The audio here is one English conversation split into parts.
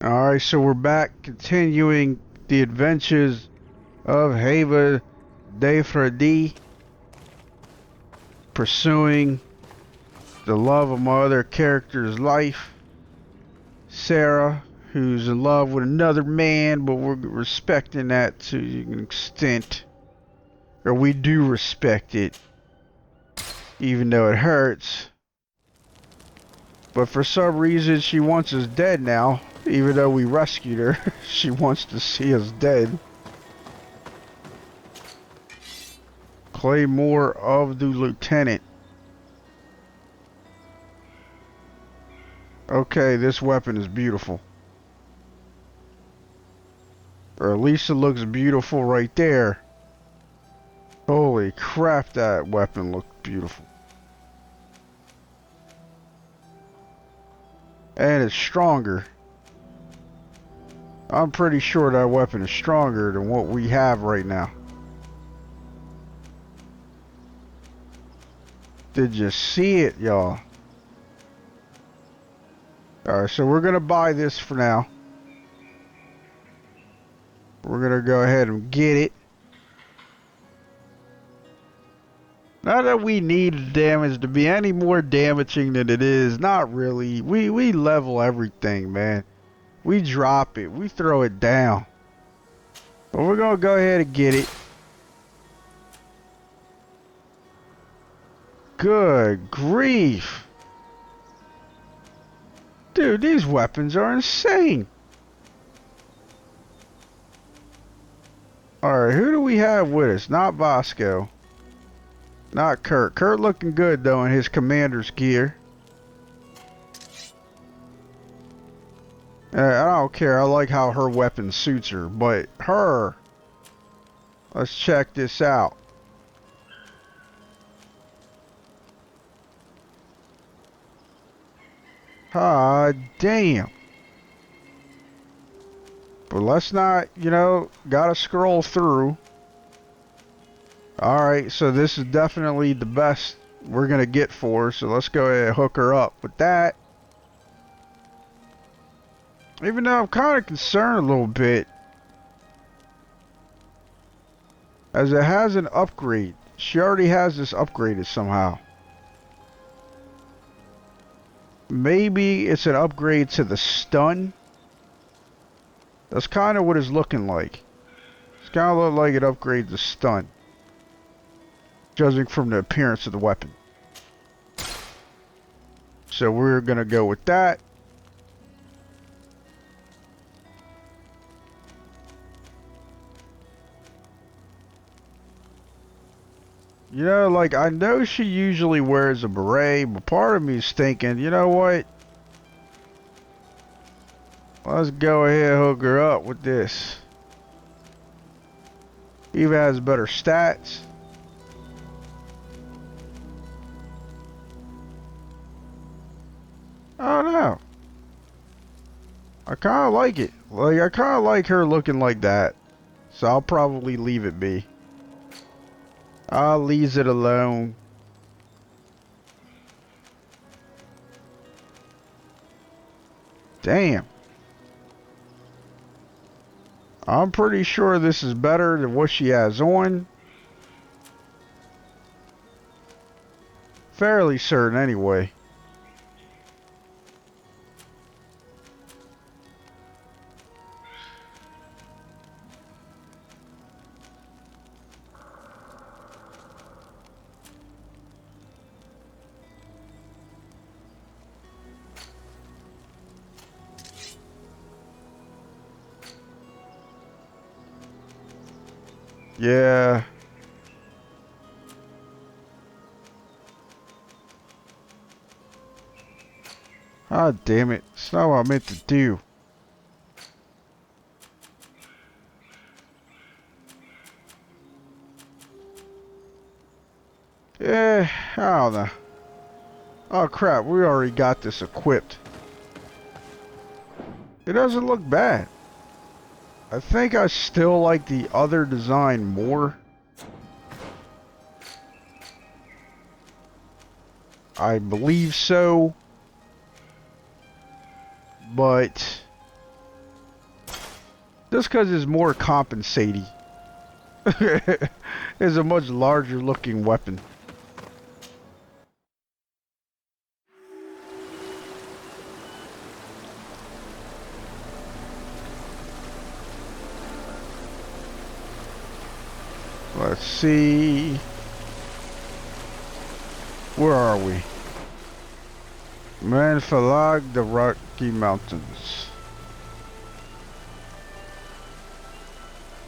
Alright, so we're back continuing the adventures of Hava de Freddy, pursuing the love of my other character's life, Sarah, who's in love with another man, but we're respecting that to an extent. Or we do respect it, even though it hurts. But for some reason, she wants us dead now, even though we rescued her. She wants to see us dead. Claymore of the Lieutenant. Okay, this weapon is beautiful. Or at least it looks beautiful right there. Holy crap, that weapon looked beautiful. And it's stronger. I'm pretty sure that weapon is stronger than what we have right now. Did you see it, y'all? Alright, so we're gonna buy this for now. We're gonna go ahead and get it. Not that we need the damage to be any more damaging than it is. Not really. We level everything, man. We drop it. We throw it down. But we're gonna go ahead and get it. Good grief. Dude, these weapons are insane. Alright, who do we have with us? Not Bosco. Not Kurt. Kurt looking good, though, in his commander's gear. I don't care. I like how her weapon suits her. But her... Let's check this out. Ah, damn. But let's not, gotta scroll through. Alright, so this is definitely the best we're gonna get for her, so let's go ahead and hook her up with that. Even though I'm kind of concerned a little bit, as it has an upgrade. She already has this upgraded somehow. Maybe it's an upgrade to the stun. That's kind of what it's looking like. It's kind of look like it upgrades the stun, judging from the appearance of the weapon. So we're gonna go with that. Like, I know she usually wears a beret, but part of me is thinking, you know what? Let's go ahead and hook her up with this. Even has better stats. I don't know. I kind of like it. Like, I kind of like her looking like that. So I'll probably leave it be. I'll leave it alone. Damn. I'm pretty sure this is better than what she has on. Fairly certain anyway. Yeah. Ah, damn it. It's not what I meant to do. Yeah, I don't know. Oh crap, we already got this equipped. It doesn't look bad. I think I still like the other design more. I believe so. But Just because it's more compensating. It's a much larger looking weapon. Let's see. Where are we? Manfalag, the Rocky Mountains.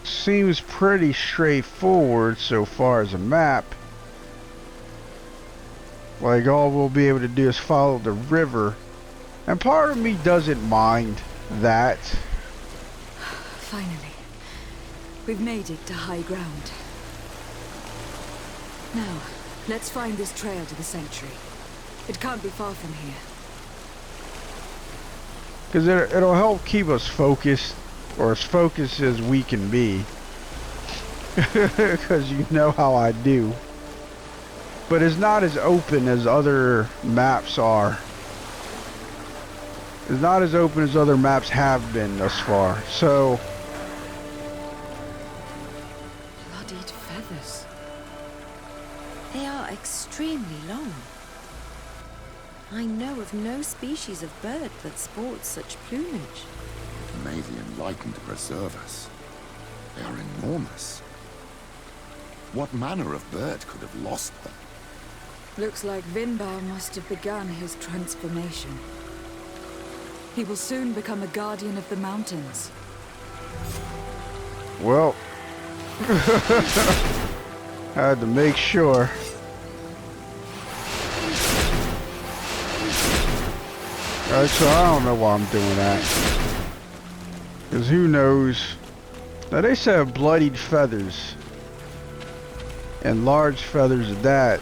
Seems pretty straightforward so far as a map. Like, all we'll be able to do is follow the river. And part of me doesn't mind that. Finally. We've made it to high ground. Now, let's find this trail to the sanctuary. It can't be far from here. Because it'll help keep us focused. Or as focused as we can be. Because you know how I do. But it's not as open as other maps are. It's not as open as other maps have been thus far. So... Bloodied feathers. They are extremely long. I know of no species of bird that sports such plumage. May the enlightened preserve us. They are enormous. What manner of bird could have lost them? Looks like Vinbar must have begun his transformation. He will soon become a guardian of the mountains. Well, I had to make sure. So I don't know why I'm doing that. Because who knows? Now they said bloodied feathers. And large feathers at that.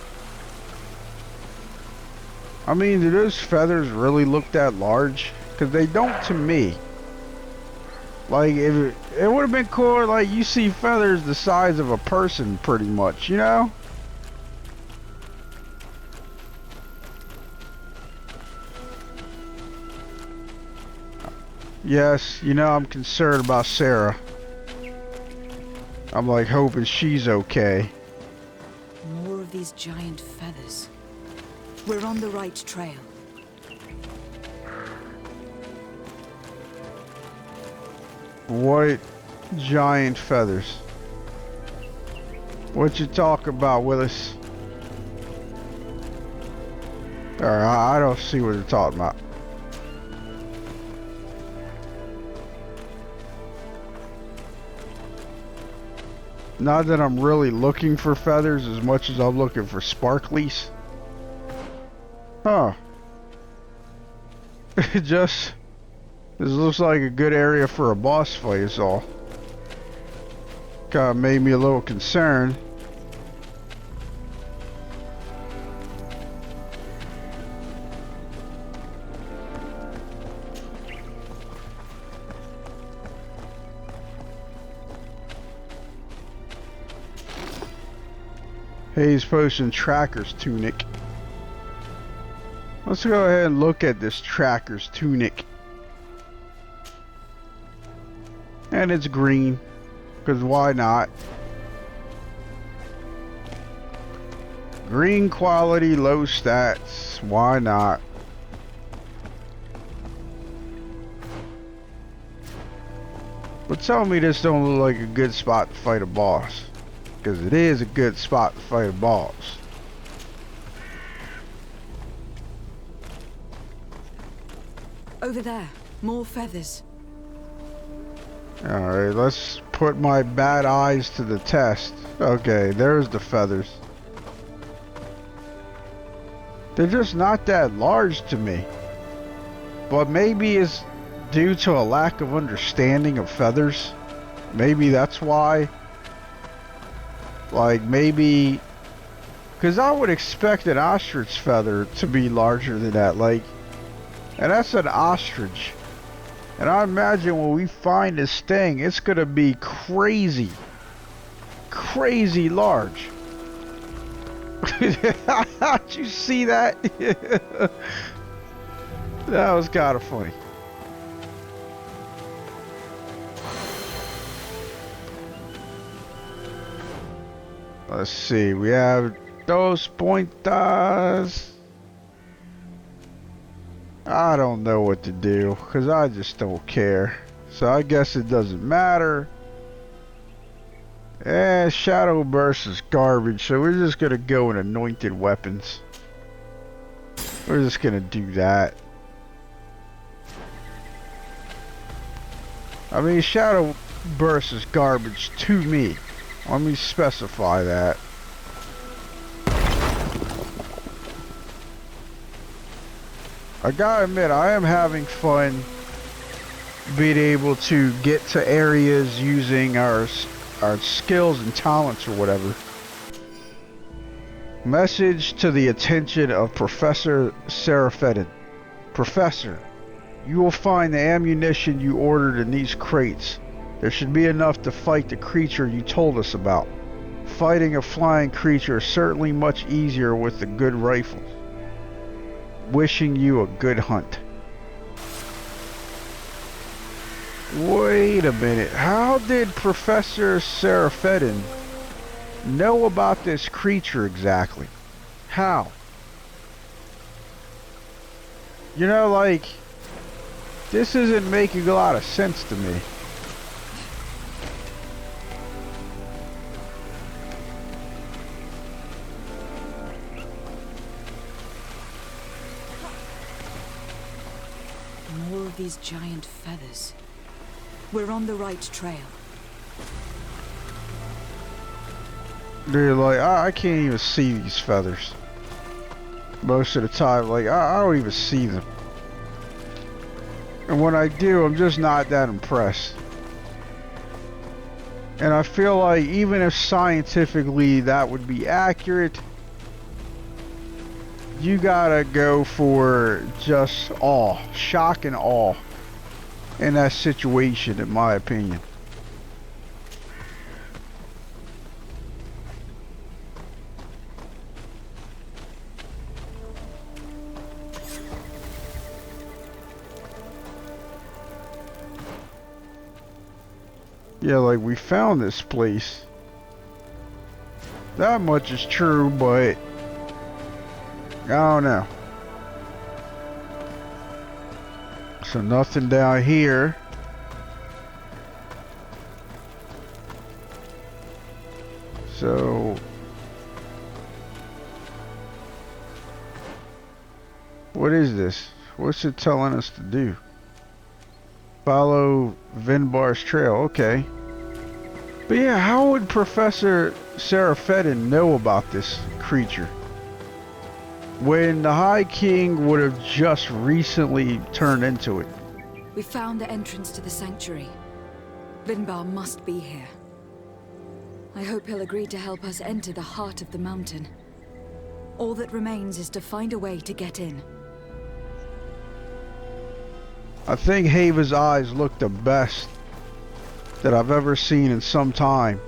I mean, do those feathers really look that large? Because they don't to me. Like, if it would have been cool, like, you see feathers the size of a person, pretty much, you know? Yes, you know, I'm concerned about Sarah. I'm, like, hoping she's okay. More of these giant feathers. We're on the right trail. What giant feathers? What you talk about, Willis? Alright, I don't see what you're talking about. Not that I'm really looking for feathers as much as I'm looking for sparklies. Huh. This looks like a good area for a boss fight is all. Kinda made me a little concerned. Haze Potion Tracker's Tunic. Let's go ahead and look at this Tracker's Tunic. And it's green, because why not? Green quality, low stats, why not? But tell me this don't look like a good spot to fight a boss. Because it is a good spot to fight a boss. Over there, more feathers. Alright, let's put my bad eyes to the test. Okay, there's the feathers. They're just not that large to me. But maybe it's due to a lack of understanding of feathers. Maybe that's why. Like, maybe... Because I would expect an ostrich feather to be larger than that. Like, and that's an ostrich. And I imagine when we find this thing, it's going to be crazy. Crazy large. Did you see that? That was kind of funny. Let's see. We have dos pointas. I don't know what to do because I just don't care. So I guess it doesn't matter. Shadow burst is garbage. So we're just gonna go with anointed weapons. We're just gonna do that. I mean, shadow burst is garbage to me. Let me specify that. I gotta admit, I am having fun being able to get to areas using our skills and talents or whatever. Message to the attention of Professor Seraphedin. Professor, you will find the ammunition you ordered in these crates. There should be enough to fight the creature you told us about. Fighting a flying creature is certainly much easier with a good rifle. Wishing you a good hunt. Wait a minute. How did Professor Seraphedin know about this creature exactly? How? You know, like, this isn't making a lot of sense to me. More of these giant feathers. We're on the right trail. Dude, like, I can't even see these feathers. Most of the time, like, I don't even see them. And when I do, I'm just not that impressed. And I feel like even if scientifically that would be accurate, you gotta go for just awe, shock and awe in that situation, in my opinion. Yeah, like, we found this place. That much is true, but I don't know. So nothing down here. So what is this? What's it telling us to do? Follow Vinbar's trail. Okay. But yeah, how would Professor Seraphedin know about this creature when the High King would have just recently turned into it? We found the entrance to the sanctuary. Vinbar must be here. I hope he'll agree to help us enter the heart of the mountain. All that remains is to find a way to get in. I think Hava's eyes look the best that I've ever seen in some time.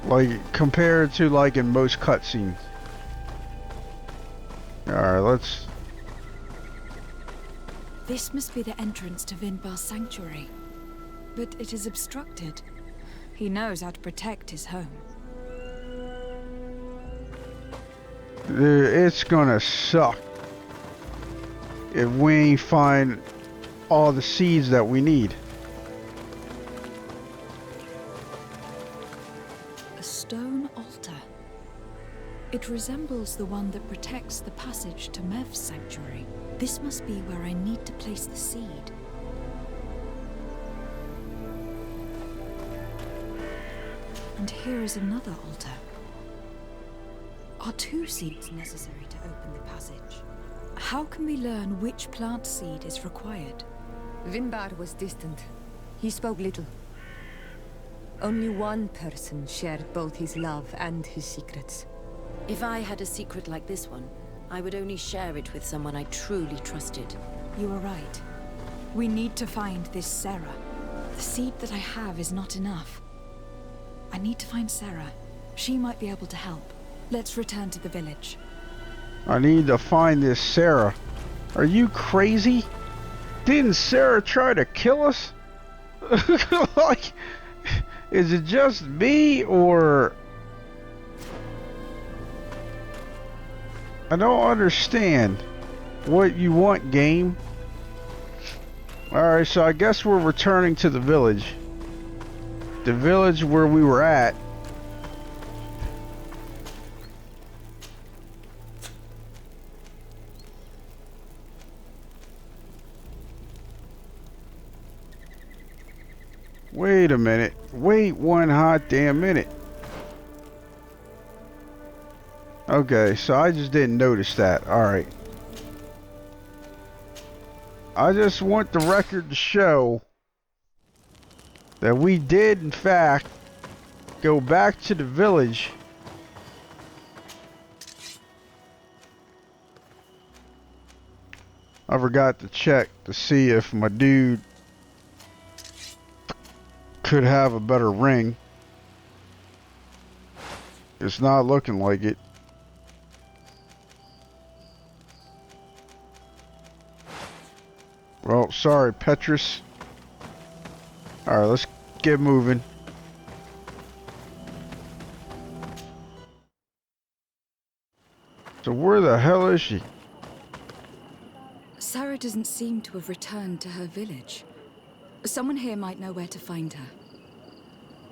Like, compared to, like, in most cutscenes. Alright, let's... This must be the entrance to Vinbar's sanctuary. But it is obstructed. He knows how to protect his home. It's gonna suck if we ain't find all the seeds that we need. A stone altar. It resembles the one that protects the passage to Mev's sanctuary. This must be where I need to place the seed. And here is another altar. Are 2 seeds necessary to open the passage? How can we learn which plant seed is required? Vinbar was distant. He spoke little. Only one person shared both his love and his secrets. If I had a secret like this one, I would only share it with someone I truly trusted. You are right. We need to find this Sarah. The seed that I have is not enough. I need to find Sarah. She might be able to help. Let's return to the village. I need to find this Sarah. Are you crazy? Didn't Sarah try to kill us? Like, Is it just me, or... I don't understand what you want, game. Alright, so I guess we're returning to the village. The village where we were at. Wait a minute. Wait one hot damn minute. Okay, so I just didn't notice that. Alright. I just want the record to show that we did, in fact, go back to the village. I forgot to check to see if my dude could have a better ring. It's not looking like it. Well, sorry, Petrus. Alright, let's get moving. So where the hell is she? Sarah doesn't seem to have returned to her village. Someone here might know where to find her.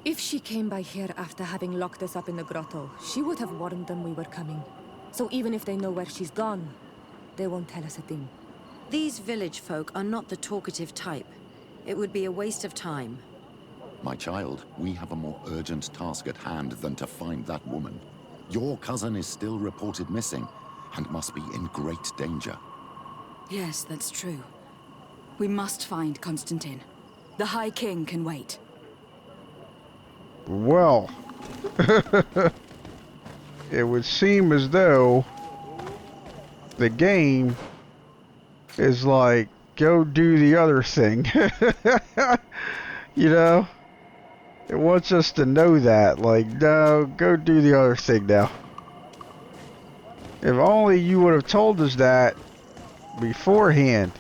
If she came by here after having locked us up in the grotto, she would have warned them we were coming. So even if they know where she's gone, they won't tell us a thing. These village folk are not the talkative type. It would be a waste of time. My child, we have a more urgent task at hand than to find that woman. Your cousin is still reported missing, and must be in great danger. Yes, that's true. We must find Constantin. The High King can wait. Well, it would seem as though the game is like, go do the other thing. You know? It wants us to know that. Like, no, go do the other thing now. If only you would have told us that beforehand.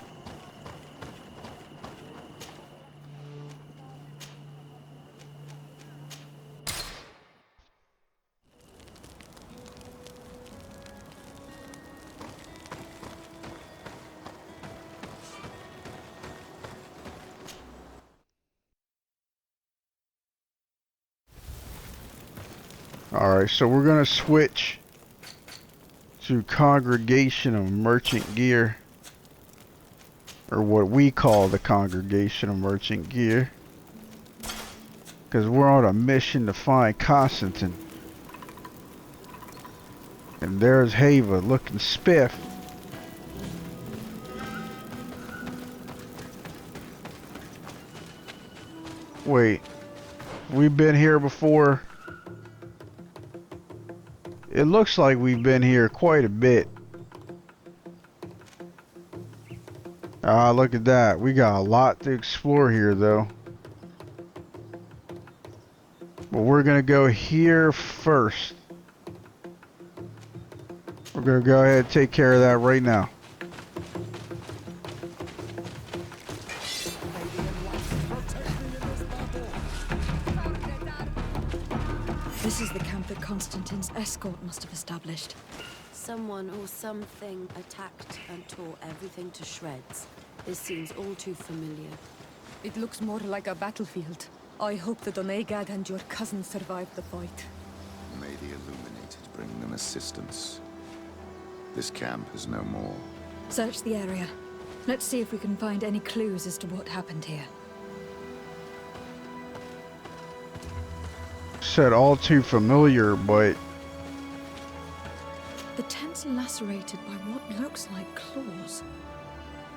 Alright, so we're gonna switch to Congregation of Merchant Gear, or what we call the Congregation of Merchant Gear, because we're on a mission to find Constantin. And there's Hava looking spiff. Wait, we've been here before. It looks like we've been here quite a bit. Ah, look at that. We got a lot to explore here, though. But we're gonna go here first. We're gonna go ahead and take care of that right now. This is the camp that Constantin's escort must have established. Someone or something attacked and tore everything to shreds. This seems all too familiar. It looks more like a battlefield. I hope the Donegad and your cousin survived the fight. May the Illuminated bring them assistance. This camp is no more. Search the area. Let's see if we can find any clues as to what happened here. Said all too familiar, but The tents are lacerated by what looks like claws.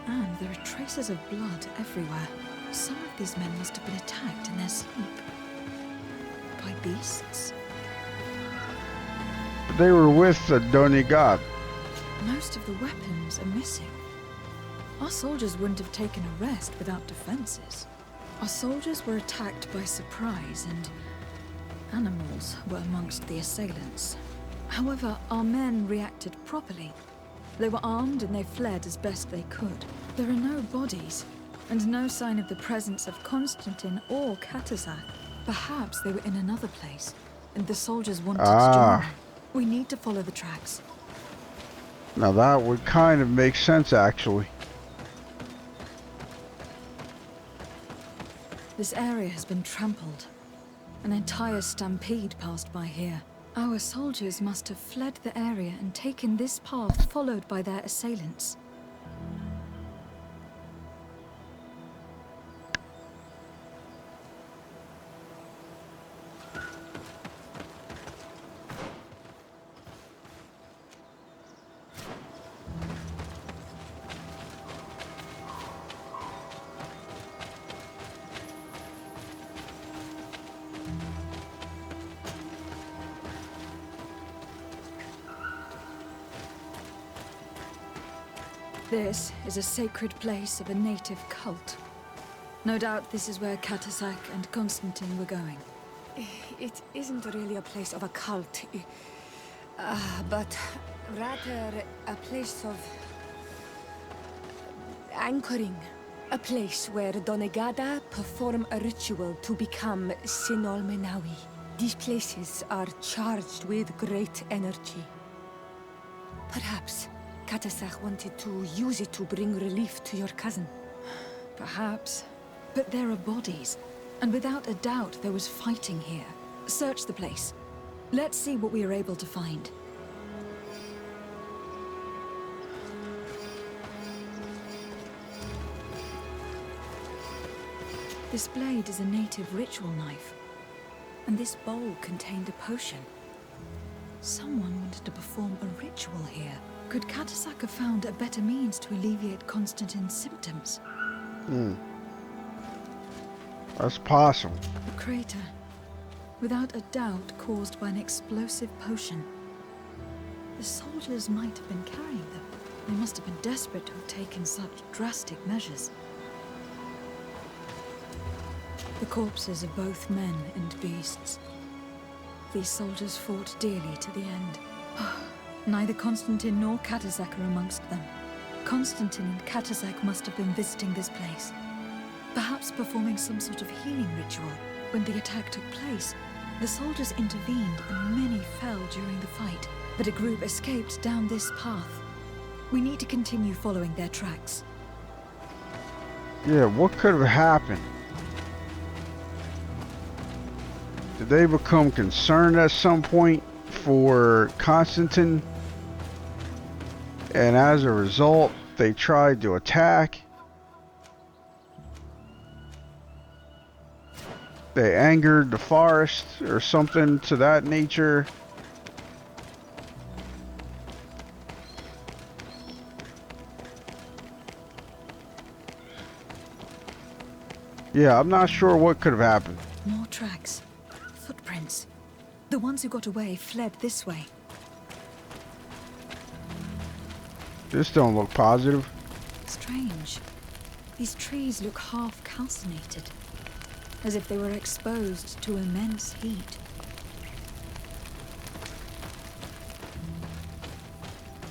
And there are traces of blood everywhere. Some of these men must have been attacked in their sleep. By beasts? they were with the Donegad. Most of the weapons are missing. Our soldiers wouldn't have taken a rest without defenses. Our soldiers were attacked by surprise, and animals were amongst the assailants. However, our men reacted properly. They were armed and they fled as best they could. There are no bodies, and no sign of the presence of Constantin or Katazak. Perhaps they were in another place, and the soldiers wanted to Ah. join them. We need to follow the tracks. Now that would kind of make sense, actually. This area has been trampled. An entire stampede passed by here. Our soldiers must have fled the area and taken this path followed by their assailants. This is a sacred place of a native cult. No doubt this is where Katasak and Constantin were going. It isn't really a place of a cult, but rather a place of anchoring. A place where Donegada perform a ritual to become Sinol Menawi. These places are charged with great energy. Perhaps Katasak wanted to use it to bring relief to your cousin. Perhaps. But there are bodies, and without a doubt there was fighting here. Search the place. Let's see what we are able to find. This blade is a native ritual knife, and this bowl contained a potion. Someone wanted to perform a ritual here. Could Katasak have found a better means to alleviate Constantin's symptoms? That's possible. A crater, without a doubt caused by an explosive potion. The soldiers might have been carrying them. They must have been desperate to have taken such drastic measures. The corpses of both men and beasts. These soldiers fought dearly to the end. Neither Constantin nor Katasak are amongst them. Constantin and Katasak must have been visiting this place. Perhaps performing some sort of healing ritual. When the attack took place, the soldiers intervened and many fell during the fight. But a group escaped down this path. We need to continue following their tracks. Yeah, what could have happened? Did they become concerned at some point for Constantin? And as a result, they tried to attack. They angered the forest or something to that nature. Yeah, I'm not sure what could have happened. More tracks. Footprints. The ones who got away fled this way. This don't look positive. Strange. These trees look half calcinated, as if they were exposed to immense heat.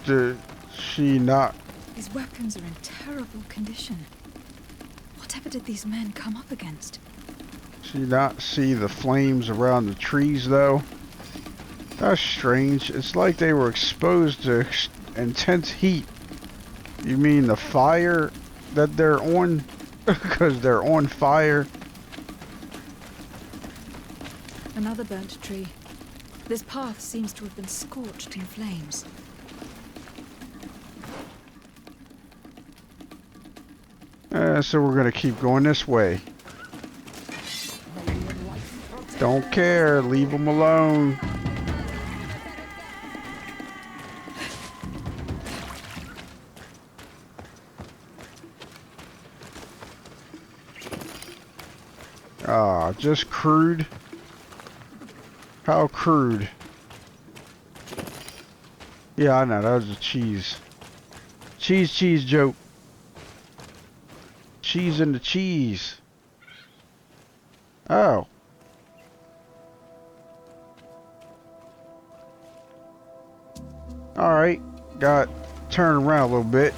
Did she not? These weapons are in terrible condition. Whatever did these men come up against? She not see the flames around the trees though? That's strange. It's like they were exposed to intense heat. You mean the fire that they're on? Because they're on fire. Another burnt tree. This path seems to have been scorched in flames. So we're gonna keep going this way. Don't care. Leave them alone. Ah, just crude. How crude? Yeah, I know, that was a cheese. Cheese joke. Cheese in the cheese. Oh. Alright, got turned around a little bit.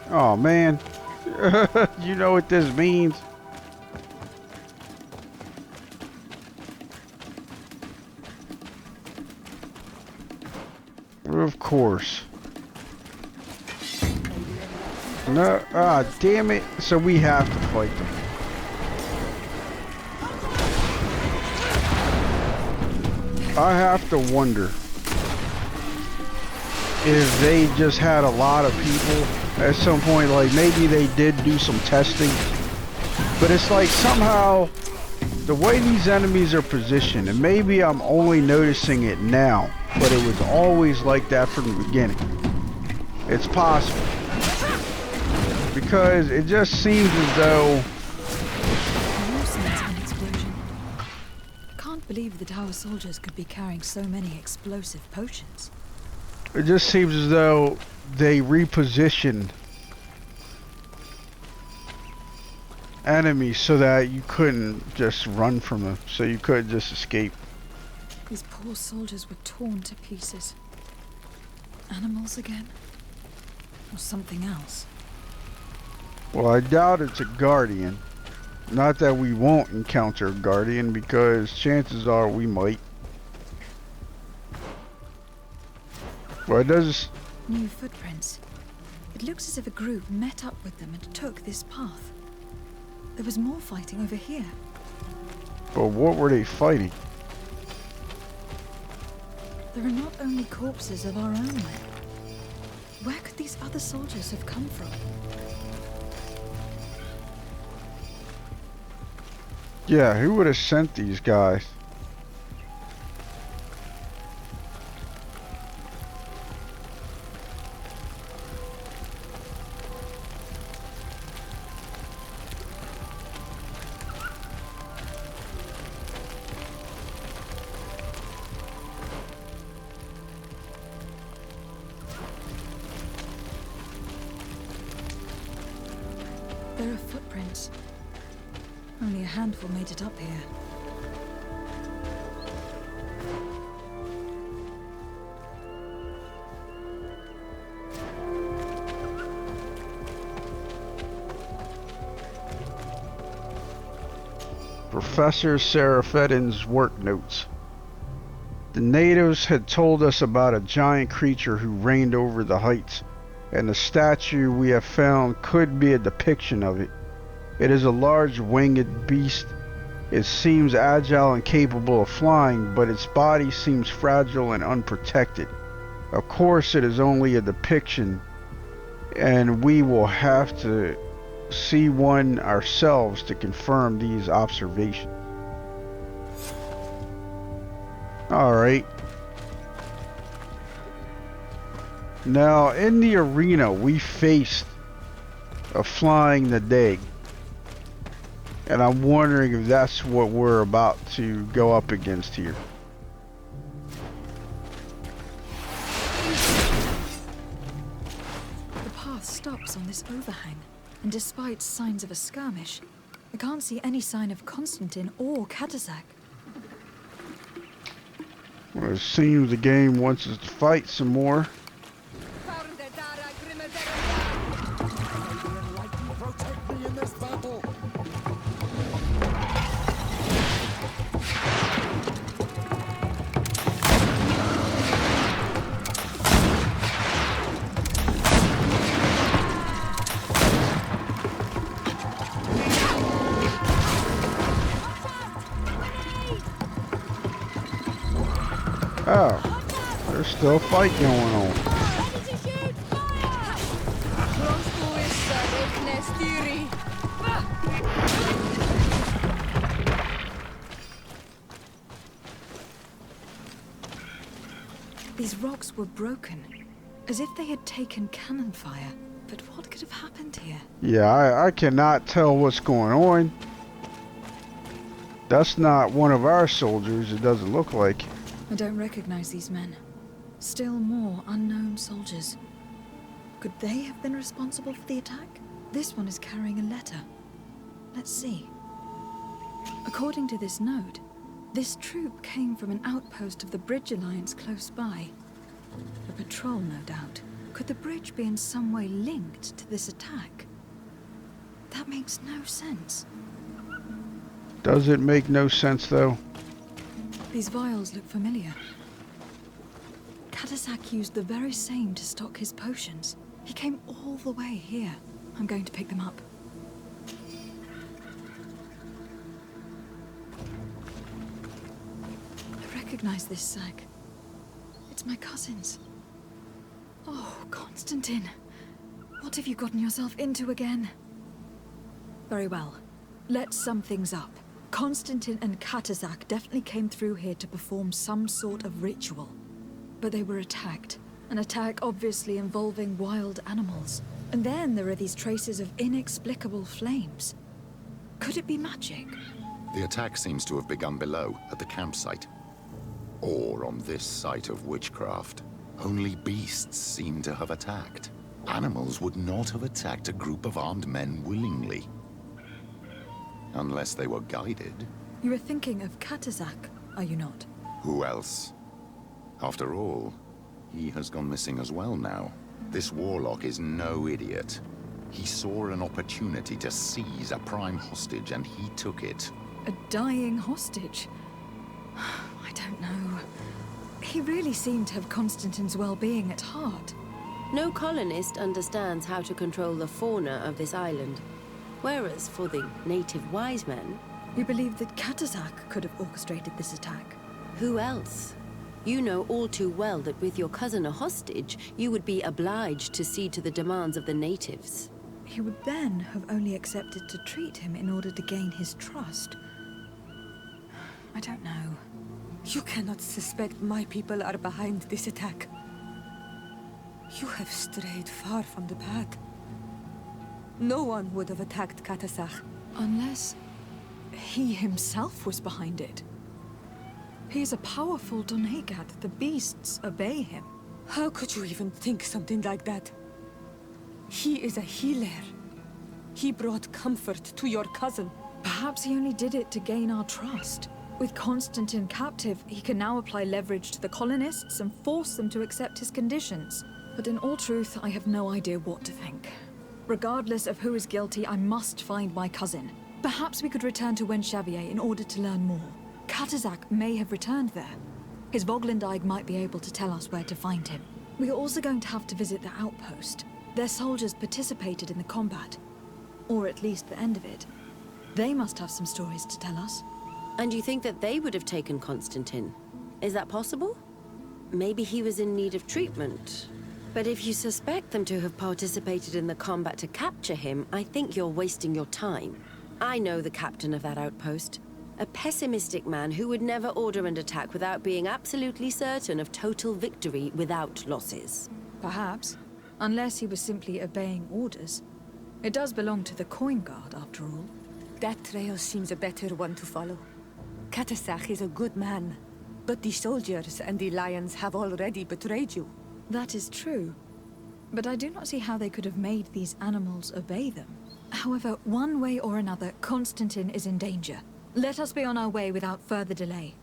Oh man. You know what this means. Of course. No, damn it. So we have to fight them. I have to wonder if they just had a lot of people at some point, like maybe they did do some testing, but it's like somehow the way these enemies are positioned, and maybe I'm only noticing it now, but it was always like that from the beginning. It's possible. Because it just seems as though... An explosion. Can't believe that our soldiers could be carrying so many explosive potions. It just seems as though they repositioned enemies so that you couldn't just run from them, so you couldn't just escape. These poor soldiers were torn to pieces. Animals again? Or something else? Well, I doubt it's a guardian. Not that we won't encounter a guardian, because chances are we might. Well, it does... New footprints. It looks as if a group met up with them and took this path. There was more fighting over here. But what were they fighting? There are not only corpses of our own men. Where could these other soldiers have come from? Yeah, who would have sent these guys? There are footprints. Only a handful made it up here. Professor Seraphetin's work notes. The natives had told us about a giant creature who reigned over the heights, and the statue we have found could be a depiction of it. It is a large winged beast. It seems agile and capable of flying, but its body seems fragile and unprotected. Of course, it is only a depiction, and we will have to see one ourselves to confirm these observations. Alright. Now, in the arena, we faced a flying Nadag. And I'm wondering if that's what we're about to go up against here. The path stops on this overhang, and despite signs of a skirmish, I can't see any sign of Constantin or Katazak. Well, it seems the game wants us to fight some more. Protect me in this battle! Oh, there's still a fight going on. These rocks were broken, as if they had taken cannon fire. But what could have happened here? Yeah, I cannot tell what's going on. That's not one of our soldiers, it doesn't look like. I don't recognize these men. Still more unknown soldiers. Could they have been responsible for the attack? This one is carrying a letter. Let's see. According to this note, this troop came from an outpost of the Bridge Alliance close by. A patrol, no doubt. Could the bridge be in some way linked to this attack? That makes no sense. Does it make no sense, though? These vials look familiar. Katasak used the very same to stock his potions. He came all the way here. I'm going to pick them up. I recognize this sack. It's my cousin's. Oh, Constantin. What have you gotten yourself into again? Very well. Let's sum things up. Constantin and Katasak definitely came through here to perform some sort of ritual. But they were attacked. An attack obviously involving wild animals. And then there are these traces of inexplicable flames. Could it be magic? The attack seems to have begun below, at the campsite. Or on this site of witchcraft. Only beasts seem to have attacked. Animals would not have attacked a group of armed men willingly. Unless they were guided. You are thinking of Katasak, are you not? Who else? After all, he has gone missing as well now. This warlock is no idiot. He saw an opportunity to seize a prime hostage and he took it. A dying hostage? I don't know. He really seemed to have Constantin's well-being at heart. No colonist understands how to control the fauna of this island. Whereas for the native wise men... You believe that Katasak could have orchestrated this attack? Who else? You know all too well that with your cousin a hostage, you would be obliged to cede to the demands of the natives. He would then have only accepted to treat him in order to gain his trust. I don't know. You cannot suspect my people are behind this attack. You have strayed far from the path. No one would have attacked Katasak. Unless he himself was behind it. He is a powerful Donegat. The beasts obey him. How could you even think something like that? He is a healer. He brought comfort to your cousin. Perhaps he only did it to gain our trust. With Constantin captive, he can now apply leverage to the colonists and force them to accept his conditions. But in all truth, I have no idea what to think. Regardless of who is guilty, I must find my cousin. Perhaps we could return to Wenxavier in order to learn more. Katasak may have returned there. His Voglendyke might be able to tell us where to find him. We are also going to have to visit the outpost. Their soldiers participated in the combat. Or at least the end of it. They must have some stories to tell us. And you think that they would have taken Constantin? Is that possible? Maybe he was in need of treatment. But if you suspect them to have participated in the combat to capture him, I think you're wasting your time. I know the captain of that outpost. A pessimistic man who would never order an attack without being absolutely certain of total victory without losses. Perhaps. Unless he was simply obeying orders. It does belong to the Coin Guard, after all. That trail seems a better one to follow. Katasak is a good man, but the soldiers and the lions have already betrayed you. That is true. But I do not see how they could have made these animals obey them. However, one way or another, Constantin is in danger. Let us be on our way without further delay.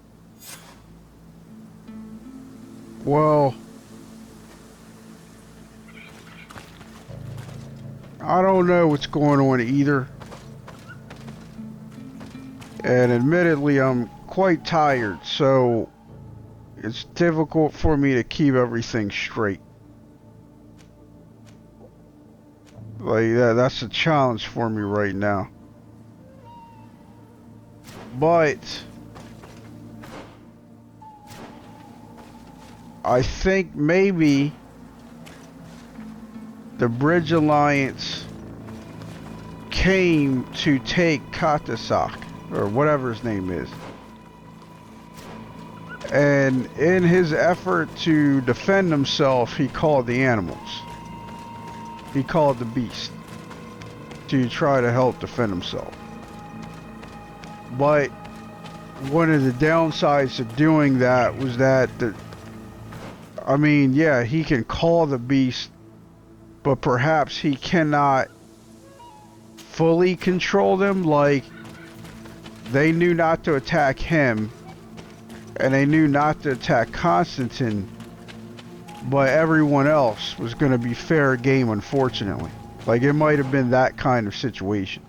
Well, I don't know what's going on either. And admittedly, I'm quite tired, so it's difficult for me to keep everything straight. Like, that's a challenge for me right now. But I think maybe the Bridge Alliance came to take Katasak, or whatever his name is. And in his effort to defend himself, he called the animals. He called the beast to try to help defend himself. But one of the downsides of doing that was that I mean, yeah, he can call the beast, but perhaps he cannot fully control them. Like, they knew not to attack him, and they knew not to attack Constantin, but everyone else was going to be fair game, unfortunately. Like, it might have been that kind of situation.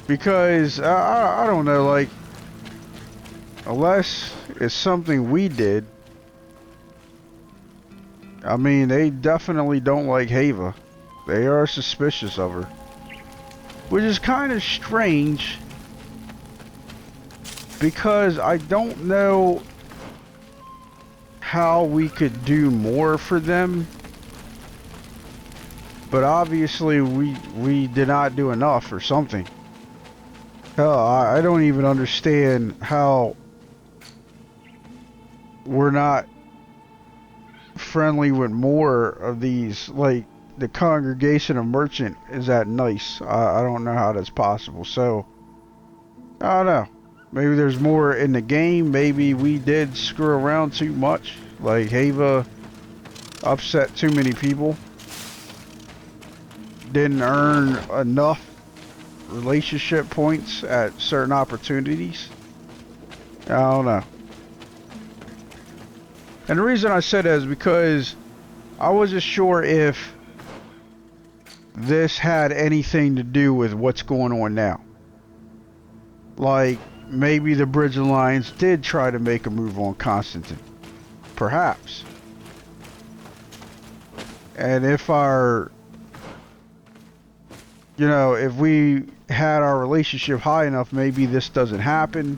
Because, I don't know, like, unless it's something we did, I mean, they definitely don't like Hava. They are suspicious of her. Which is kind of strange, because I don't know how we could do more for them. But obviously we did not do enough or something. Hell, I don't even understand how we're not friendly with more of these. Like, the congregation of merchant is that nice. I don't know how that's possible. So, I don't know. Maybe there's more in the game. Maybe we did screw around too much. Like, Hava upset too many people. Didn't earn enough relationship points at certain opportunities. I don't know. And the reason I said that is because I wasn't sure if this had anything to do with what's going on now. Like, maybe the Bridge Alliance did try to make a move on Constantin. Perhaps. And if our, you know, if we had our relationship high enough, maybe this doesn't happen.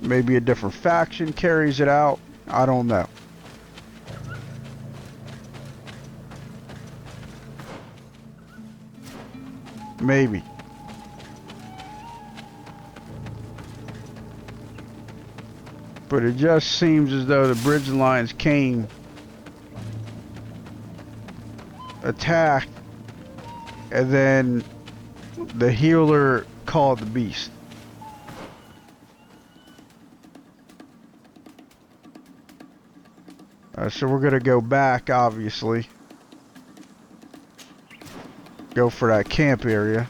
Maybe a different faction carries it out. I don't know. Maybe. But it just seems as though the Bridge Alliance came, attacked, and then the healer called the beast. So we're gonna go back, obviously. Go for that camp area.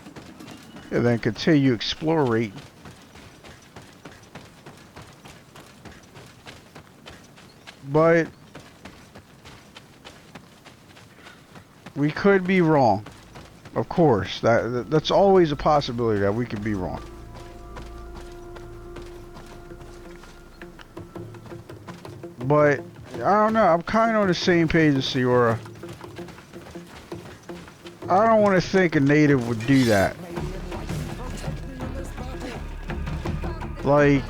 And then continue exploring. But we could be wrong. Of course. That's always a possibility that we could be wrong. But I don't know. I'm kind of on the same page as Siora. I don't want to think a native would do that. Like,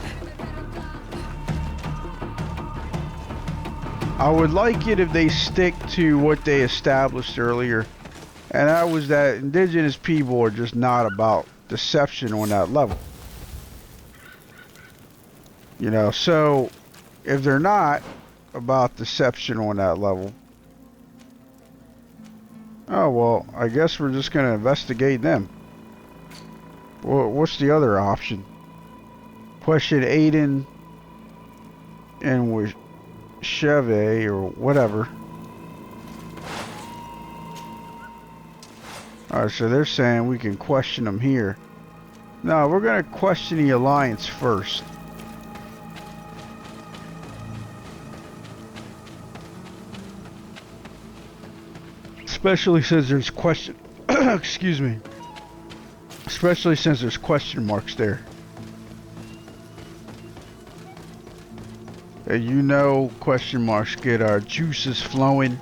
I would like it if they stick to what they established earlier. And that was that indigenous people are just not about deception on that level. You know, so if they're not about deception on that level, oh, well, I guess we're just going to investigate them. Well, what's the other option? Question Aiden and with Sheathe or whatever. Alright, so they're saying we can question them here. No, we're going to question the Alliance first. Especially since there's question excuse me. Especially since there's question marks there. And you know question marks get our juices flowing.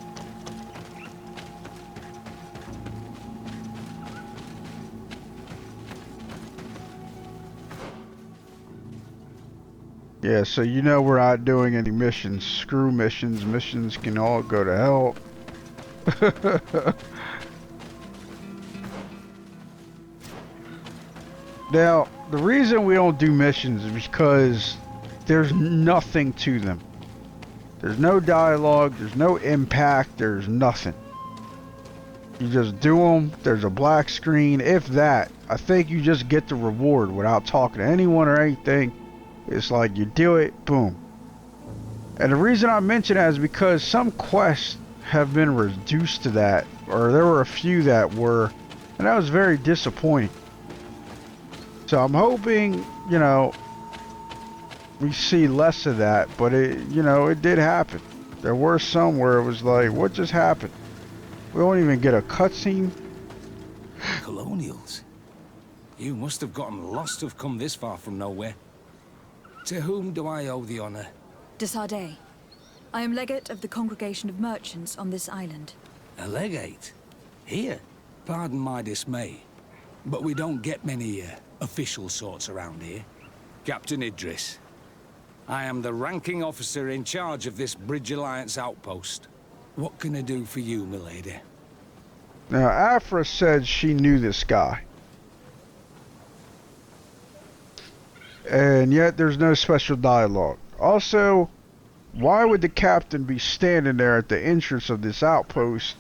Yeah, so you know we're not doing any missions. Screw missions. Missions can all go to hell. Now, the reason we don't do missions is because there's nothing to them. There's no dialogue, there's no impact, there's nothing. You just do them, there's a black screen, if that. I think you just get the reward without talking to anyone or anything. It's like you do it, boom. And the reason I mention that is because some quests have been reduced to that, or there were a few that were, and that was very disappointing. So I'm hoping, you know, we see less of that, but it, you know, it did happen. There were some where it was like, what just happened? We don't even get a cutscene. Colonials? You must have gotten lost to have come this far from nowhere. To whom do I owe the honor? De Sardet. I am legate of the Congregation of Merchants on this island. A legate? Here? Pardon my dismay, but we don't get many official sorts around here. Captain Idris. I am the ranking officer in charge of this Bridge Alliance outpost. What can I do for you, milady? Now, Afra said she knew this guy. And yet there's no special dialogue. Also, why would the captain be standing there at the entrance of this outpost?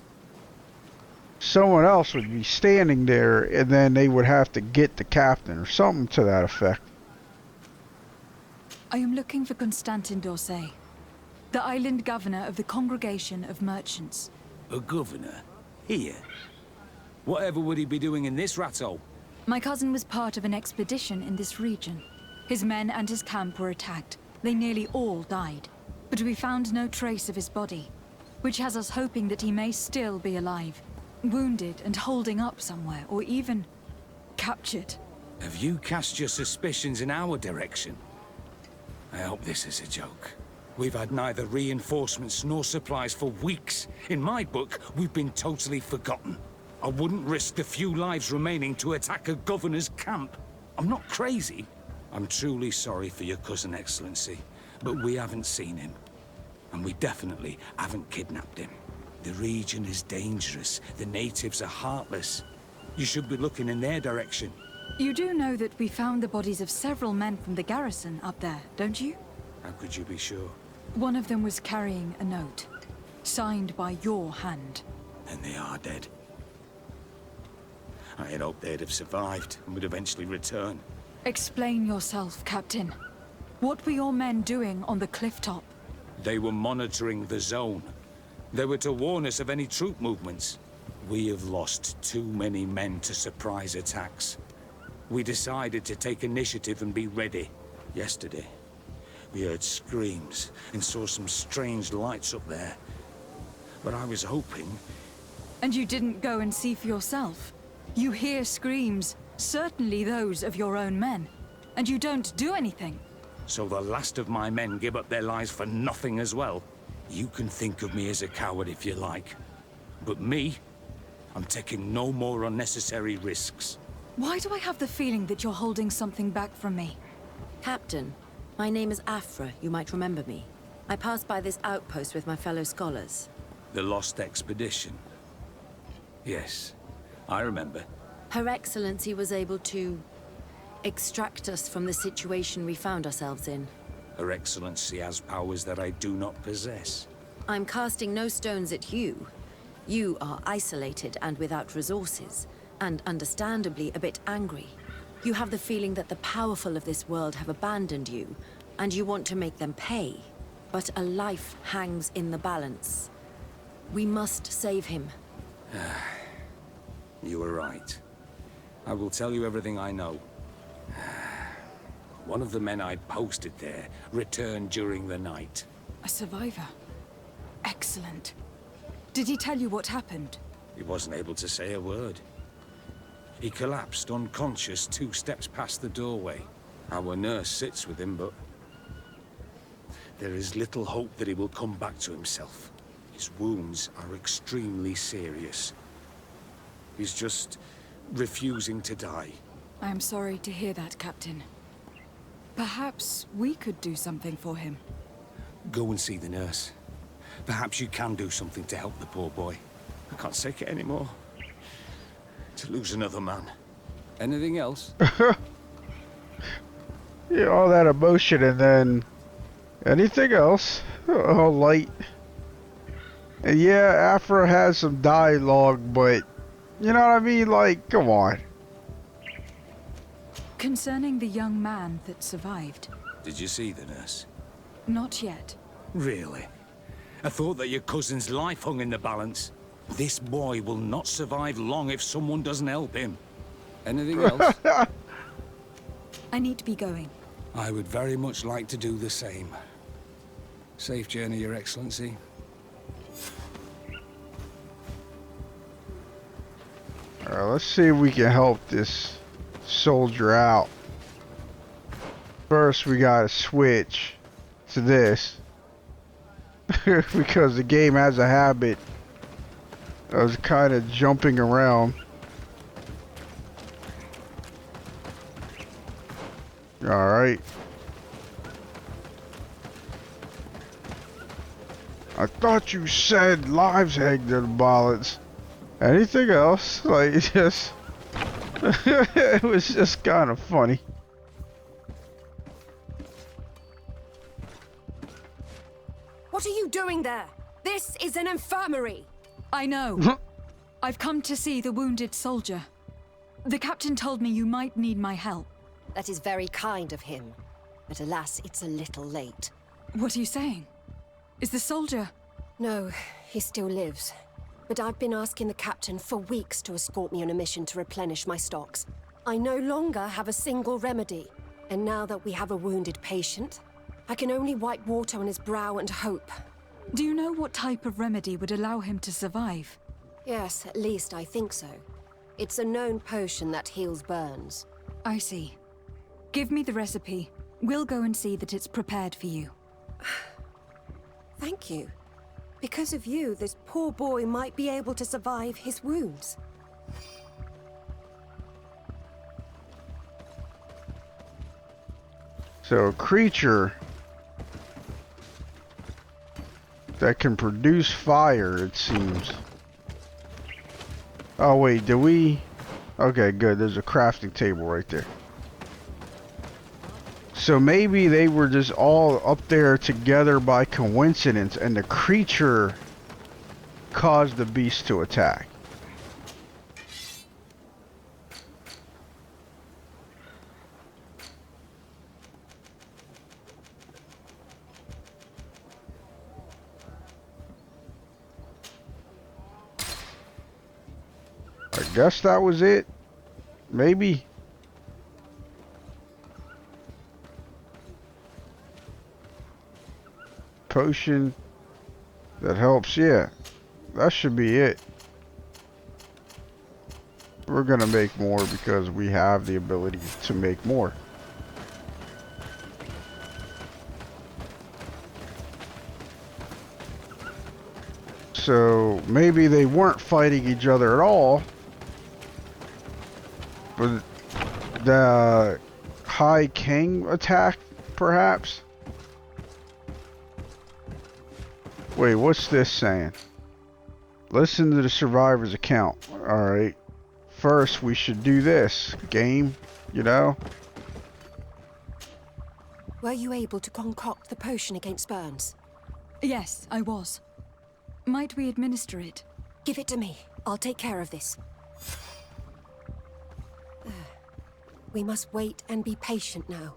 Someone else would be standing there, and then they would have to get the captain or something to that effect. I am looking for Constantin d'Orsay, the island governor of the Congregation of Merchants. A governor? Here? Whatever would he be doing in this rattle? My cousin was part of an expedition in this region. His men and his camp were attacked. They nearly all died. But we found no trace of his body, which has us hoping that he may still be alive, wounded and holding up somewhere, or even captured. Have you cast your suspicions in our direction? I hope this is a joke. We've had neither reinforcements nor supplies for weeks. In my book, we've been totally forgotten. I wouldn't risk the few lives remaining to attack a governor's camp. I'm not crazy. I'm truly sorry for your cousin, Excellency, but we haven't seen him. And we definitely haven't kidnapped him. The region is dangerous. The natives are heartless. You should be looking in their direction. You do know that we found the bodies of several men from the garrison up there, don't you? How could you be sure? One of them was carrying a note, signed by your hand. And they are dead. I had hoped they'd have survived and would eventually return. Explain yourself, Captain. What were your men doing on the cliff top? They were monitoring the zone. They were to warn us of any troop movements. We have lost too many men to surprise attacks. We decided to take initiative and be ready. Yesterday, we heard screams and saw some strange lights up there. But I was hoping... And you didn't go and see for yourself? You hear screams, certainly those of your own men, and you don't do anything. So the last of my men give up their lives for nothing as well? You can think of me as a coward if you like. But me, I'm taking no more unnecessary risks. Why do I have the feeling that you're holding something back from me? Captain, my name is Afra. You might remember me. I passed by this outpost with my fellow scholars. The Lost Expedition. Yes, I remember. Her Excellency was able to extract us from the situation we found ourselves in. Her Excellency has powers that I do not possess. I'm casting no stones at you. You are isolated and without resources, and understandably a bit angry. You have the feeling that the powerful of this world have abandoned you, and you want to make them pay. But a life hangs in the balance. We must save him. You were right. I will tell you everything I know. One of the men I posted there returned during the night. A survivor. Excellent. Did he tell you what happened? He wasn't able to say a word. He collapsed unconscious 2 steps past the doorway. Our nurse sits with him, but there is little hope that he will come back to himself. His wounds are extremely serious. He's just refusing to die. I am sorry to hear that, Captain. Perhaps we could do something for him. Go and see the nurse. Perhaps you can do something to help the poor boy. I can't take it anymore. To lose another man. Anything else? Yeah, all that emotion and then anything else? Oh, light. And yeah, Afra has some dialogue, but you know what I mean? Like, come on. Concerning the young man that survived. Did you see the nurse? Not yet. Really? I thought that your cousin's life hung in the balance. This boy will not survive long if someone doesn't help him. Anything else? I need to be going. I would very much like to do the same. Safe journey, Your Excellency. Alright, let's see if we can help this soldier out. First, we gotta switch to this. Because the game has a habit of kind of jumping around. Alright. I thought you said lives hang to the balance. Anything else? Like, it just... it was just kind of funny. What are you doing there? This is an infirmary. I know. I've come to see the wounded soldier. The captain told me you might need my help. That is very kind of him. But alas, it's a little late. What are you saying? Is the soldier... No, he still lives. But I've been asking the captain for weeks to escort me on a mission to replenish my stocks. I no longer have a single remedy. And now that we have a wounded patient, I can only wipe water on his brow and hope. Do you know what type of remedy would allow him to survive? Yes, at least I think so. It's a known potion that heals burns. I see. Give me the recipe. We'll go and see that it's prepared for you. Thank you. Because of you, this poor boy might be able to survive his wounds. So, a creature that can produce fire, it seems. Oh wait, did we... Okay, good. There's a crafting table right there. So maybe they were just all up there together by coincidence and the creature caused the beast to attack. I guess that was it. Maybe. Potion that helps, yeah. That should be it. We're gonna make more because we have the ability to make more. So maybe they weren't fighting each other at all, but the High King attacked, perhaps? Wait, what's this saying? Listen to the survivor's account. Alright. First, we should do this. Game, you know? Were you able to concoct the potion against burns? Yes, I was. Might we administer it? Give it to me. I'll take care of this. We must wait and be patient now.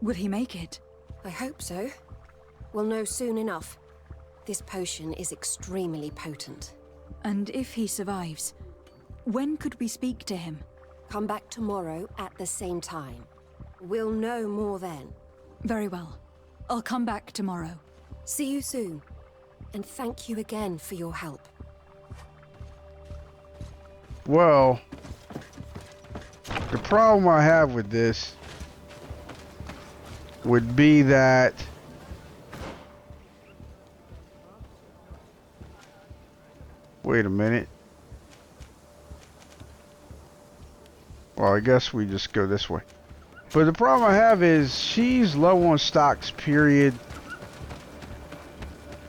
Will he make it? I hope so. We'll know soon enough. This potion is extremely potent. And if he survives, when could we speak to him? Come back tomorrow at the same time. We'll know more then. Very well. I'll come back tomorrow. See you soon. And thank you again for your help. Well, the problem I have with this would be that wait a minute. Well, I guess we just go this way. But the problem I have is she's low on stocks, period.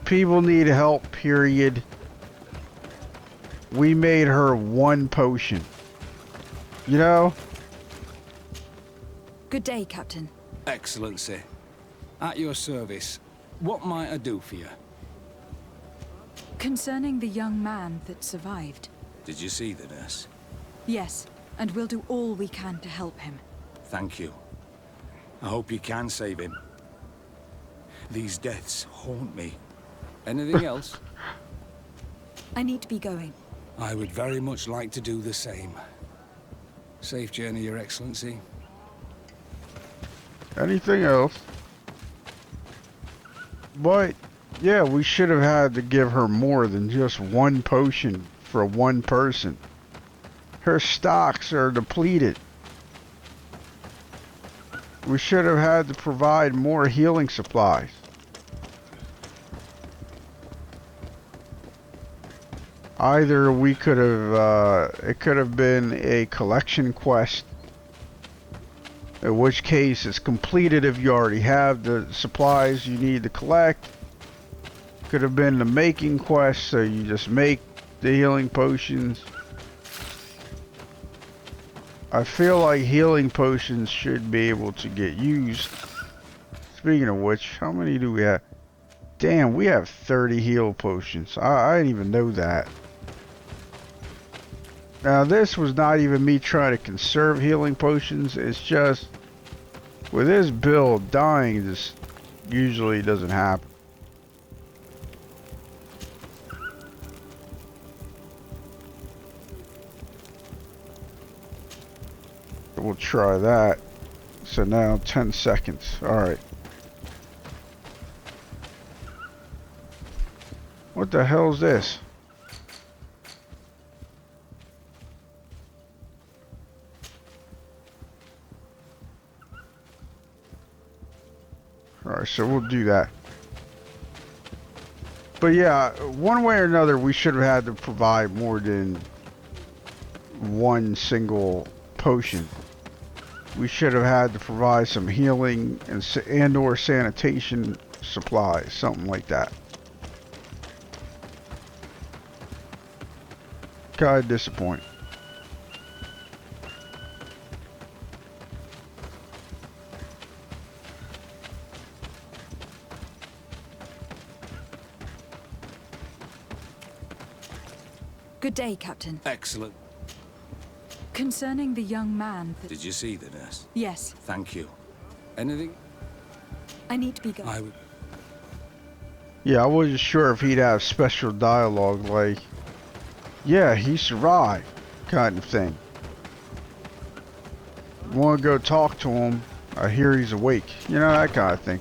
People need help, period. We made her one potion. You know? Good day, Captain. Excellency. At your service. What might I do for you? Concerning the young man that survived. Did you see the nurse? Yes, and we'll do all we can to help him. Thank you. I hope you can save him. These deaths haunt me. Anything else? I need to be going. I would very much like to do the same. Safe journey, Your Excellency. Anything else? But, yeah, we should have had to give her more than just one potion for one person. Her stocks are depleted. We should have had to provide more healing supplies. Either we could have, it could have been a collection quest, in which case it's completed if you already have the supplies you need to collect. Could have been the making quest, so you just make the healing potions. I feel like healing potions should be able to get used. Speaking of which, how many do we have? Damn, we have 30 heal potions. I didn't even know that. Now this was not even me trying to conserve healing potions. It's just, with this build, dying just usually doesn't happen. We'll try that. So now 10 seconds. Alright. What the hell is this? Alright, so we'll do that. But yeah, one way or another, we should have had to provide more than one single potion. We should have had to provide some healing and or sanitation supplies, something like that. Kind of disappointing. Good day, Captain. Excellent. Concerning the young man that... Did you see the nurse? Yes. Thank you. Anything? I need to be going. I would... Yeah, I wasn't sure if he'd have special dialogue like, yeah, he survived, kind of thing. Want to go talk to him, I hear he's awake. You know, that kind of thing.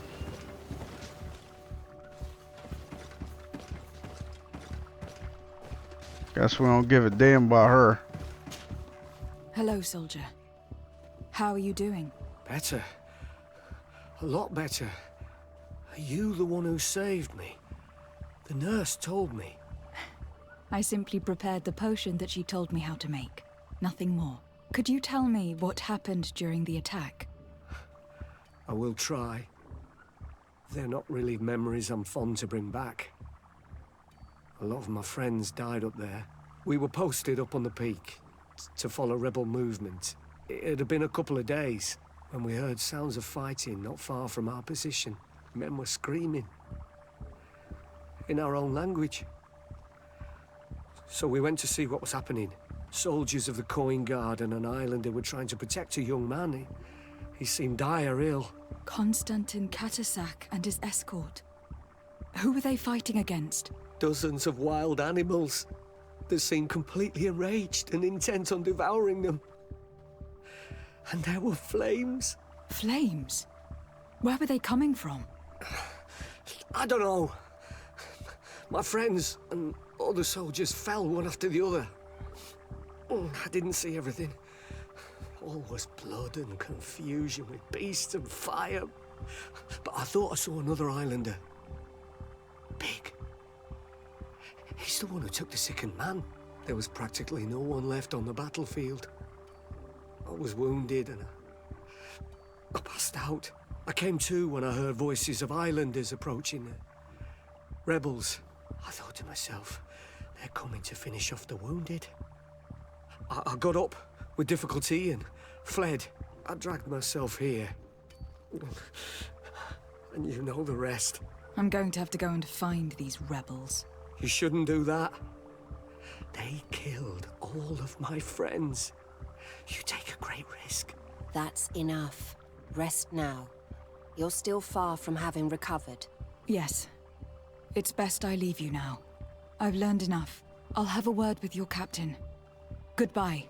Guess we don't give a damn about her. Hello, soldier. How are you doing? Better. A lot better. Are you the one who saved me? The nurse told me. I simply prepared the potion that she told me how to make. Nothing more. Could you tell me what happened during the attack? I will try. They're not really memories I'm fond to bring back. A lot of my friends died up there. We were posted up on the peak to follow rebel movement. It had been a couple of days when we heard sounds of fighting not far from our position. Men were screaming in our own language. So we went to see what was happening. Soldiers of the Coin Guard and an islander were trying to protect a young man. He seemed dire ill. Constantin Katasak and his escort. Who were they fighting against? Dozens of wild animals. They seemed completely enraged and intent on devouring them. And there were flames. Flames? Where were they coming from? I don't know. My friends and other soldiers fell one after the other. I didn't see everything. All was blood and confusion with beasts and fire. But I thought I saw another islander. Big. He's the one who took the sickened man. There was practically no one left on the battlefield. I was wounded and I passed out. I came to when I heard voices of islanders approaching. Rebels. I thought to myself, they're coming to finish off the wounded. I got up with difficulty and fled. I dragged myself here. And you know the rest. I'm going to have to go and find these rebels. You shouldn't do that. They killed all of my friends. You take a great risk. That's enough. Rest now. You're still far from having recovered. Yes. It's best I leave you now. I've learned enough. I'll have a word with your captain. Goodbye.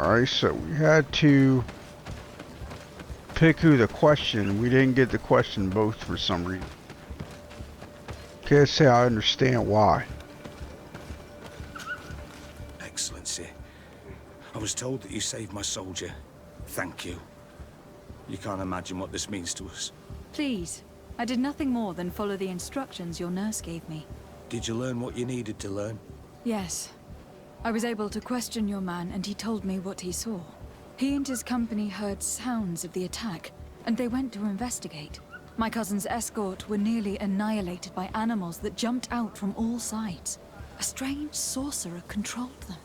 Alright, so we had to pick who the question. We didn't get the question both for some reason. Can't say I understand why. Excellency, I was told that you saved my soldier. Thank you. You can't imagine what this means to us. Please, I did nothing more than follow the instructions your nurse gave me. Did you learn what you needed to learn? Yes. I was able to question your man, and he told me what he saw. He and his company heard sounds of the attack, and they went to investigate. My cousin's escort were nearly annihilated by animals that jumped out from all sides. A strange sorcerer controlled them.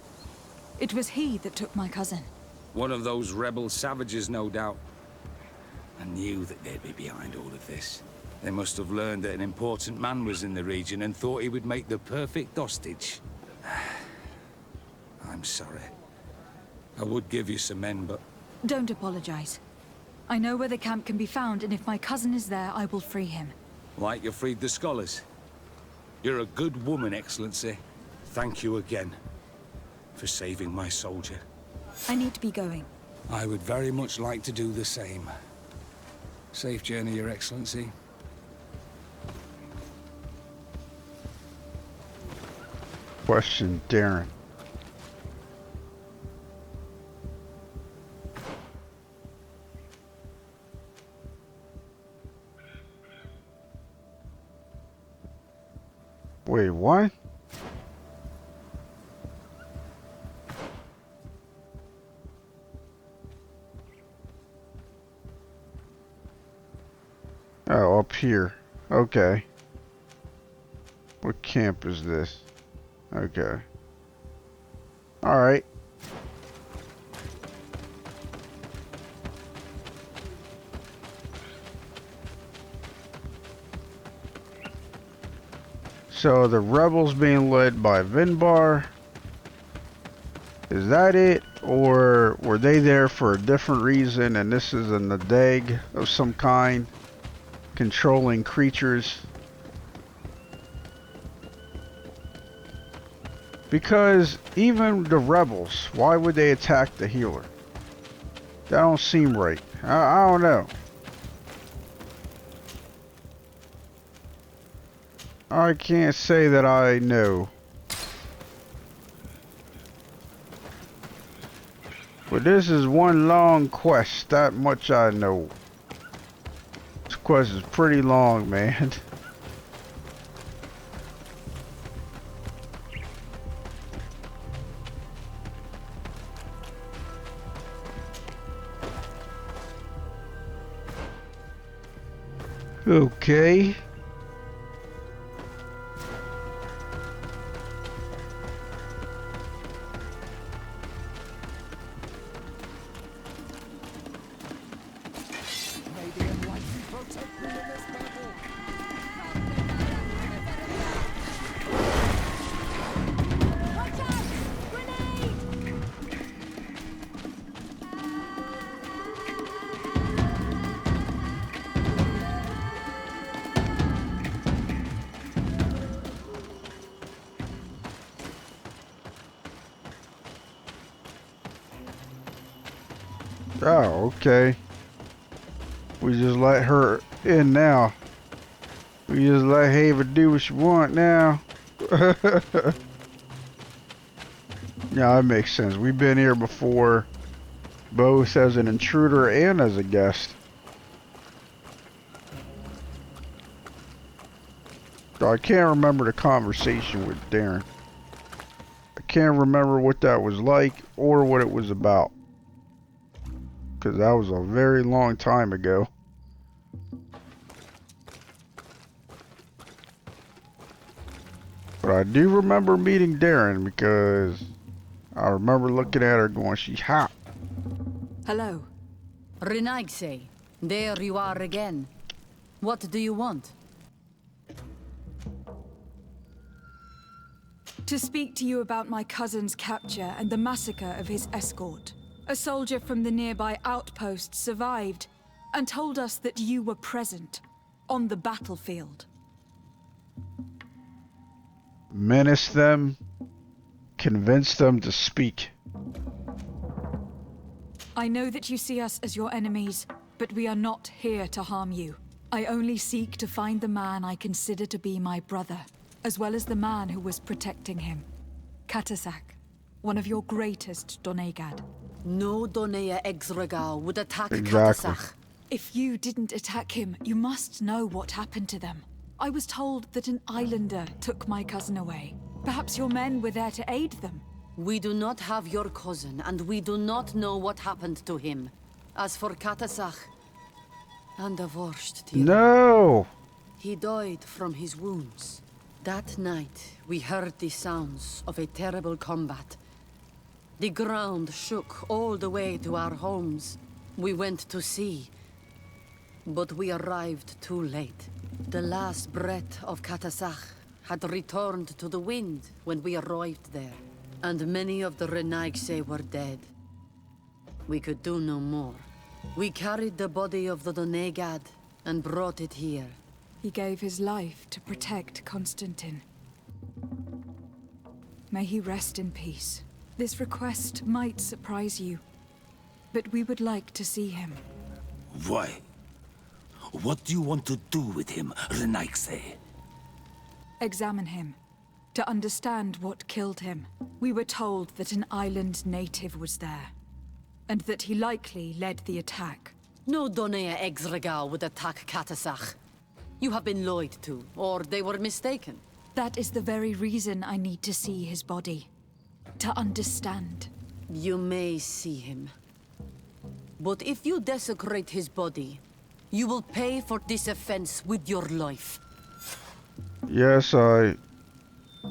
It was he that took my cousin. One of those rebel savages, no doubt. I knew that they'd be behind all of this. They must have learned that an important man was in the region and thought he would make the perfect hostage. I'm sorry. I would give you some men, but... Don't apologize. I know where the camp can be found, and if my cousin is there, I will free him. Like you freed the scholars. You're a good woman, Excellency. Thank you again for saving my soldier. I need to be going. I would very much like to do the same. Safe journey, Your Excellency. Question, Darren. Wait, what? Oh, up here. Okay. What camp is this? Okay. Alright. So the rebels being led by Vinbar. Is that it? Or were they there for a different reason and this is a Nadag of some kind? Controlling creatures? Because even the rebels, why would they attack the healer? That don't seem right. I don't know. I can't say that I know. But this is one long quest, that much I know. This quest is pretty long, man. Okay. Oh, okay. We just let her in now. We just let Hava do what she want now. Yeah, that makes sense. We've been here before, both as an intruder and as a guest. So I can't remember the conversation with Darren. I can't remember what that was like or what it was about. Because that was a very long time ago. But I do remember meeting Darren because I remember looking at her going, she's hot. Hello. Renaigse, there you are again. What do you want? To speak to you about my cousin's capture and the massacre of his escort. A soldier from the nearby outpost survived and told us that you were present on the battlefield. Menace them, convince them to speak. I know that you see us as your enemies, but we are not here to harm you. I only seek to find the man I consider to be my brother, as well as the man who was protecting him. Katasak, one of your greatest Donegad. No Donea Exregal would attack Exactly. Katasak. If you didn't attack him, you must know what happened to them. I was told that an islander took my cousin away. Perhaps your men were there to aid them. We do not have your cousin, and we do not know what happened to him. As for Katasak, and divorced, No! he died from his wounds. That night, we heard the sounds of a terrible combat. The ground shook all the way to our homes. We went to see, but we arrived too late. The last breath of Katasak had returned to the wind when we arrived there, and many of the Renaigse were dead. We could do no more. We carried the body of the Donegad and brought it here. He gave his life to protect Constantin. May he rest in peace. This request might surprise you, but we would like to see him. Why? What do you want to do with him, Renaigse? Examine him, to understand what killed him. We were told that an island native was there, and that he likely led the attack. No Donea Exregal would attack Katasak. You have been lied to, or they were mistaken. That is the very reason I need to see his body. To understand. You may see him. But if you desecrate his body, you will pay for this offense with your life. Yes, I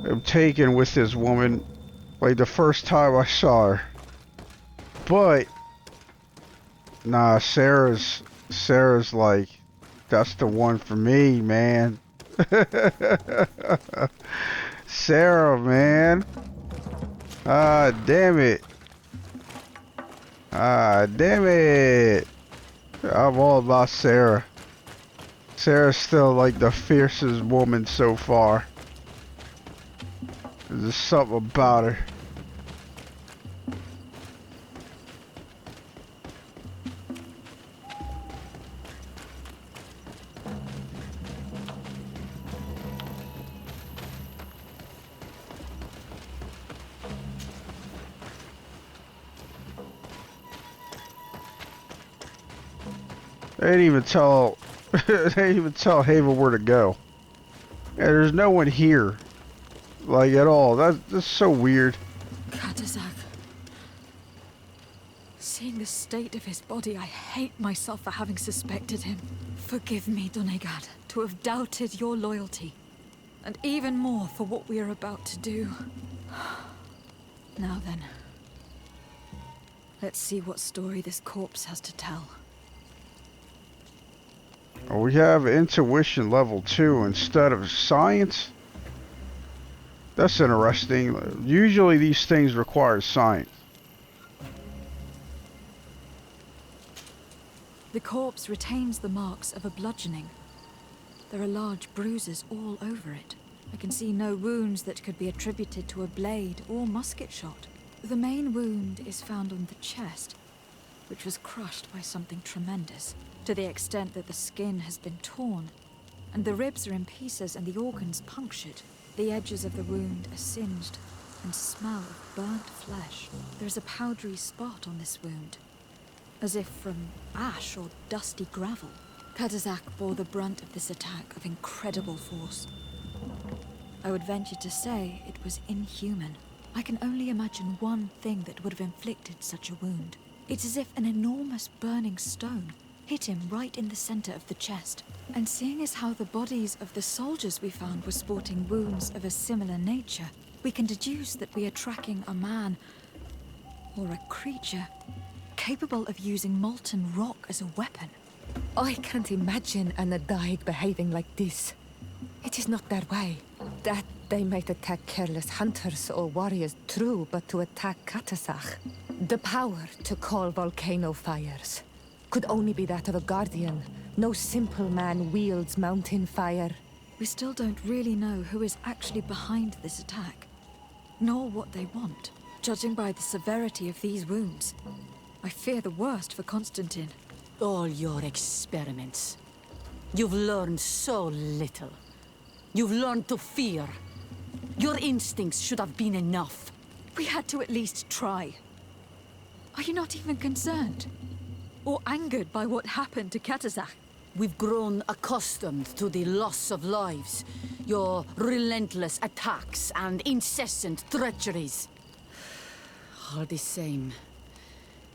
am taken with this woman like the first time I saw her. But nah, Sarah's like, that's the one for me, man. Sarah, man. Ah, damn it. Ah, damn it. I'm all about Sarah. Sarah's still like the fiercest woman so far. There's just something about her. They didn't even tell they didn't even tell Haven where to go. Yeah, there's no one here. Like at all. That's so weird. Katasak. Seeing the state of his body, I hate myself for having suspected him. Forgive me, Donegad, to have doubted your loyalty. And even more for what we are about to do. Now then. Let's see what story this corpse has to tell. We have intuition level 2 instead of science. That's interesting. Usually these things require science. The corpse retains the marks of a bludgeoning. There are large bruises all over it. I can see no wounds that could be attributed to a blade or musket shot. The main wound is found on the chest, which was crushed by something tremendous, to the extent that the skin has been torn, and the ribs are in pieces and the organs punctured. The edges of the wound are singed and smell of burnt flesh. There is a powdery spot on this wound, as if from ash or dusty gravel. Katasak bore the brunt of this attack of incredible force. I would venture to say it was inhuman. I can only imagine one thing that would have inflicted such a wound. It's as if an enormous burning stone hit him right in the center of the chest. And seeing as how the bodies of the soldiers we found were sporting wounds of a similar nature, we can deduce that we are tracking a man or a creature capable of using molten rock as a weapon. I can't imagine an Adaig behaving like this. It is not their way. That they might attack careless hunters or warriors, true, but to attack Katasak, the power to call volcano fires, could only be that of a guardian. No simple man wields mountain fire. We still don't really know who is actually behind this attack, nor what they want. Judging by the severity of these wounds, I fear the worst for Constantin. All your experiments. You've learned so little. You've learned to fear. Your instincts should have been enough. We had to at least try. Are you not even concerned? Or angered by what happened to Katazak? We've grown accustomed to the loss of lives, your relentless attacks and incessant treacheries. All the same,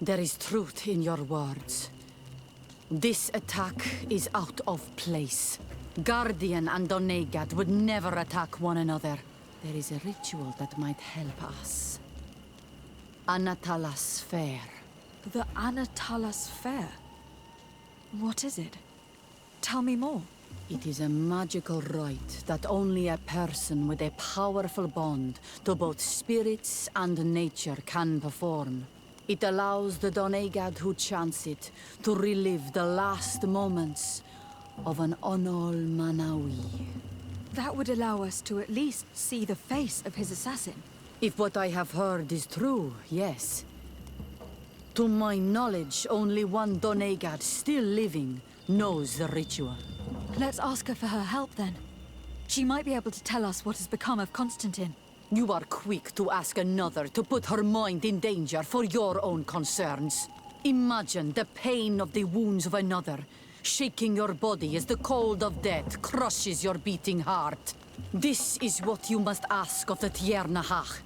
there is truth in your words. This attack is out of place. Guardian and Donegad would never attack one another. There is a ritual that might help us. Anatalas Fair. The Anatalas Fair? What is it? Tell me more. It is a magical rite that only a person with a powerful bond to both spirits and nature can perform. It allows the Donegad who chants it to relive the last moments of an Onol Manawi. That would allow us to at least see the face of his assassin. If what I have heard is true, yes. To my knowledge, only one Donegad still living knows the ritual. Let's ask her for her help then. She might be able to tell us what has become of Constantin. You are quick to ask another to put her mind in danger for your own concerns. Imagine the pain of the wounds of another, shaking your body as the cold of death crushes your beating heart. This is what you must ask of the Tiernahach.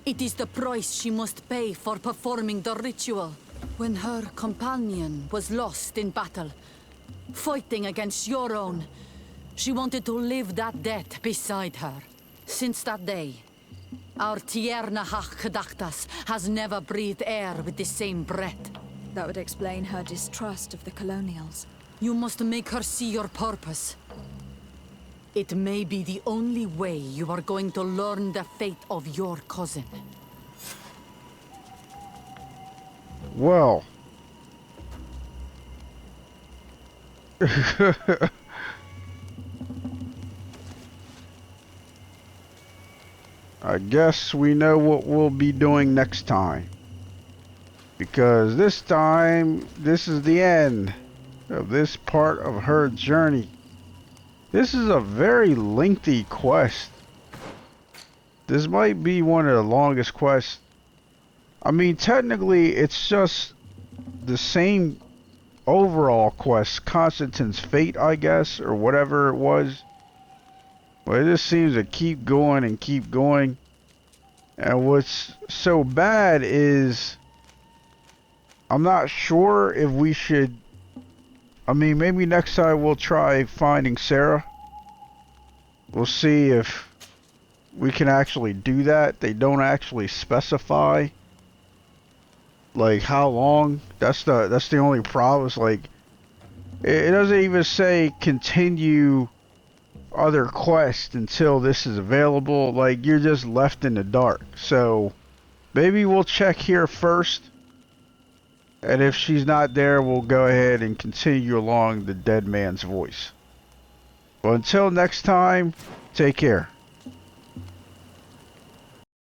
It is the price she must pay for performing the ritual. When her companion was lost in battle, fighting against your own, she wanted to live that death beside her. Since that day, our Tiernahach Kadachtas has never breathed air with the same breath. That would explain her distrust of the colonials. You must make her see your purpose. It may be the only way you are going to learn the fate of your cousin. Well. I guess we know what we'll be doing next time. Because this time, this is the end of this part of her journey. This is a very lengthy quest. This might be one of the longest quests. I mean, technically, it's just the same overall quest, Constantin's fate, I guess, or whatever it was. But it just seems to keep going and keep going. And what's so bad is I'm not sure if we should... I mean, maybe next time we'll try finding Sarah. We'll see if we can actually do that. They don't actually specify like how long. That's the only problem. It's like it doesn't even say continue other quests until this is available. Like, you're just left in the dark. So maybe we'll check here first, and if she's not there, we'll go ahead and continue along the dead man's voice. Well, until next time, take care.